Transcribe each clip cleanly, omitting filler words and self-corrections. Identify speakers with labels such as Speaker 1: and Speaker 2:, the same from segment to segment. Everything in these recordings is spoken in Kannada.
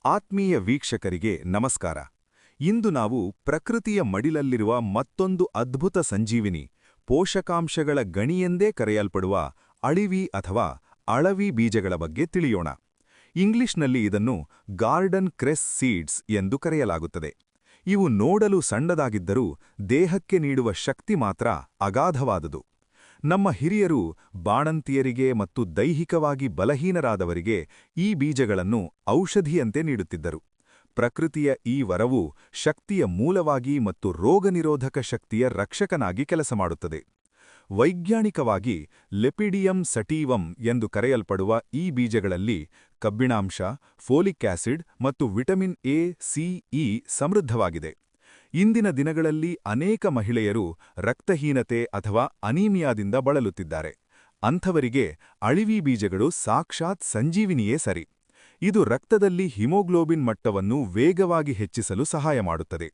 Speaker 1: ಆತ್ಮೀಯ ವೀಕ್ಷಕರಿಗೆ ನಮಸ್ಕಾರ. ಇಂದು ನಾವು ಪ್ರಕೃತಿಯ ಮಡಿಲಲ್ಲಿರುವ ಮತ್ತೊಂದು ಅದ್ಭುತ ಸಂಜೀವಿನಿ, ಪೋಷಕಾಂಶಗಳ ಗಣಿಯೆಂದೇ ಕರೆಯಲ್ಪಡುವ ಅಳಿವಿ ಅಥವಾ ಅಳವಿ ಬೀಜಗಳ ಬಗ್ಗೆ ತಿಳಿಯೋಣ. ಇಂಗ್ಲಿಷ್ನಲ್ಲಿ ಇದನ್ನು ಗಾರ್ಡನ್ ಕ್ರೆಸ್ ಸೀಡ್ಸ್ ಎಂದು ಕರೆಯಲಾಗುತ್ತದೆ. ಇವು ನೋಡಲು ಸಣ್ಣದಾಗಿದ್ದರೂ ದೇಹಕ್ಕೆ ನೀಡುವ ಶಕ್ತಿ ಮಾತ್ರ ಅಗಾಧವಾದುದು. ನಮ್ಮ ಹಿರಿಯರು ಬಾಣಂತಿಯರಿಗೆ ಮತ್ತು ದೈಹಿಕವಾಗಿ ಬಲಹೀನರಾದವರಿಗೆ ಈ ಬೀಜಗಳನ್ನು ಔಷಧಿಯಂತೆ ನೀಡುತ್ತಿದ್ದರು. ಪ್ರಕೃತಿಯ ಈ ವರವು ಶಕ್ತಿಯ ಮೂಲವಾಗಿ ಮತ್ತು ರೋಗನಿರೋಧಕ ಶಕ್ತಿಯ ರಕ್ಷಕನಾಗಿ ಕೆಲಸ ಮಾಡುತ್ತದೆ. ವೈಜ್ಞಾನಿಕವಾಗಿ ಲೆಪಿಡಿಯಂ ಸಟೀವಂ ಎಂದು ಕರೆಯಲ್ಪಡುವ ಈ ಬೀಜಗಳಲ್ಲಿ ಕಬ್ಬಿಣಾಂಶ, ಫೋಲಿಕ್ ಆಸಿಡ್ ಮತ್ತು ವಿಟಮಿನ್ ಎ, ಸಿ, ಇ ಸಮೃದ್ಧವಾಗಿದೆ. ಇಂದಿನ ದಿನಗಳಲ್ಲಿ ಅನೇಕ ಮಹಿಳೆಯರು ರಕ್ತಹೀನತೆ ಅಥವಾ ಅನೀಮಿಯಾದಿಂದ ಬಳಲುತ್ತಿದ್ದಾರೆ. ಅಂಥವರಿಗೆ ಅಳಿವಿ ಬೀಜಗಳು ಸಾಕ್ಷಾತ್ ಸಂಜೀವಿನಿಯೇ ಸರಿ. ಇದು ರಕ್ತದಲ್ಲಿ ಹಿಮೋಗ್ಲೋಬಿನ್ ಮಟ್ಟವನ್ನು ವೇಗವಾಗಿ ಹೆಚ್ಚಿಸಲು ಸಹಾಯ ಮಾಡುತ್ತದೆ.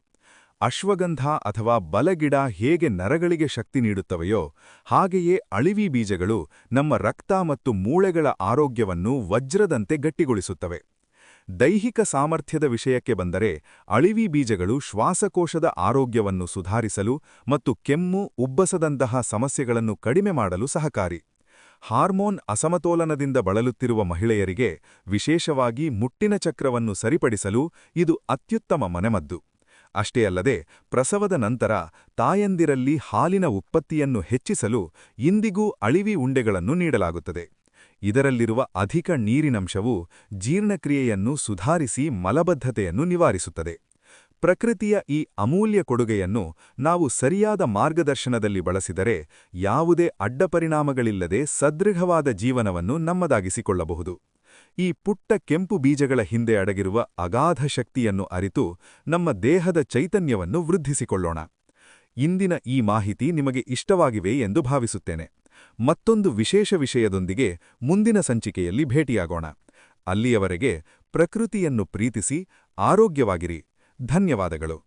Speaker 1: ಅಶ್ವಗಂಧ ಅಥವಾ ಬಲಗಿಡ ಹೇಗೆ ನರಗಳಿಗೆ ಶಕ್ತಿ ನೀಡುತ್ತವೆಯೋ ಹಾಗೆಯೇ ಅಳಿವಿ ಬೀಜಗಳು ನಮ್ಮ ರಕ್ತ ಮತ್ತು ಮೂಳೆಗಳ ಆರೋಗ್ಯವನ್ನು ವಜ್ರದಂತೆ ಗಟ್ಟಿಗೊಳಿಸುತ್ತವೆ. ದೈಹಿಕ ಸಾಮರ್ಥ್ಯದ ವಿಷಯಕ್ಕೆ ಬಂದರೆ ಅಳಿವಿ ಬೀಜಗಳು ಶ್ವಾಸಕೋಶದ ಆರೋಗ್ಯವನ್ನು ಸುಧಾರಿಸಲು ಮತ್ತು ಕೆಮ್ಮು, ಉಬ್ಬಸದಂತಹ ಸಮಸ್ಯೆಗಳನ್ನು ಕಡಿಮೆ ಮಾಡಲು ಸಹಕಾರಿ. ಹಾರ್ಮೋನ್ ಅಸಮತೋಲನದಿಂದ ಬಳಲುತ್ತಿರುವ ಮಹಿಳೆಯರಿಗೆ, ವಿಶೇಷವಾಗಿ ಮುಟ್ಟಿನ ಚಕ್ರವನ್ನು ಸರಿಪಡಿಸಲು ಇದು ಅತ್ಯುತ್ತಮ ಮನೆಮದ್ದು. ಅಷ್ಟೇ ಅಲ್ಲದೆ ಪ್ರಸವದ ನಂತರ ತಾಯಂದಿರಲ್ಲಿ ಹಾಲಿನ ಉತ್ಪತ್ತಿಯನ್ನು ಹೆಚ್ಚಿಸಲು ಇಂದಿಗೂ ಅಳಿವಿ ಉಂಡೆಗಳನ್ನು ನೀಡಲಾಗುತ್ತದೆ. ಇದರಲ್ಲಿರುವ ಅಧಿಕ ನೀರಿನಂಶವು ಜೀರ್ಣಕ್ರಿಯೆಯನ್ನು ಸುಧಾರಿಸಿ ಮಲಬದ್ಧತೆಯನ್ನು ನಿವಾರಿಸುತ್ತದೆ. ಪ್ರಕೃತಿಯ ಈ ಅಮೂಲ್ಯ ಕೊಡುಗೆಯನ್ನು ನಾವು ಸರಿಯಾದ ಮಾರ್ಗದರ್ಶನದಲ್ಲಿ ಬಳಸಿದರೆ ಯಾವುದೇ ಅಡ್ಡಪರಿಣಾಮಗಳಿಲ್ಲದೆ ಸದೃಢವಾದ ಜೀವನವನ್ನು ನಮ್ಮದಾಗಿಸಿಕೊಳ್ಳಬಹುದು. ಈ ಪುಟ್ಟ ಕೆಂಪು ಬೀಜಗಳ ಹಿಂದೆ ಅಡಗಿರುವ ಅಗಾಧ ಶಕ್ತಿಯನ್ನು ಅರಿತು ನಮ್ಮ ದೇಹದ ಚೈತನ್ಯವನ್ನು ವೃದ್ಧಿಸಿಕೊಳ್ಳೋಣ. ಇಂದಿನ ಈ ಮಾಹಿತಿ ನಿಮಗೆ ಇಷ್ಟವಾಗಿವೆ ಎಂದು ಭಾವಿಸುತ್ತೇನೆ. ಮತ್ತೊಂದು ವಿಶೇಷ ವಿಷಯದೊಂದಿಗೆ ಮುಂದಿನ ಸಂಚಿಕೆಯಲ್ಲಿ ಭೇಟಿಯಾಗೋಣ. ಅಲ್ಲಿಯವರೆಗೆ ಪ್ರಕೃತಿಯನ್ನು ಪ್ರೀತಿಸಿ ಆರೋಗ್ಯವಾಗಿರಿ. ಧನ್ಯವಾದಗಳು.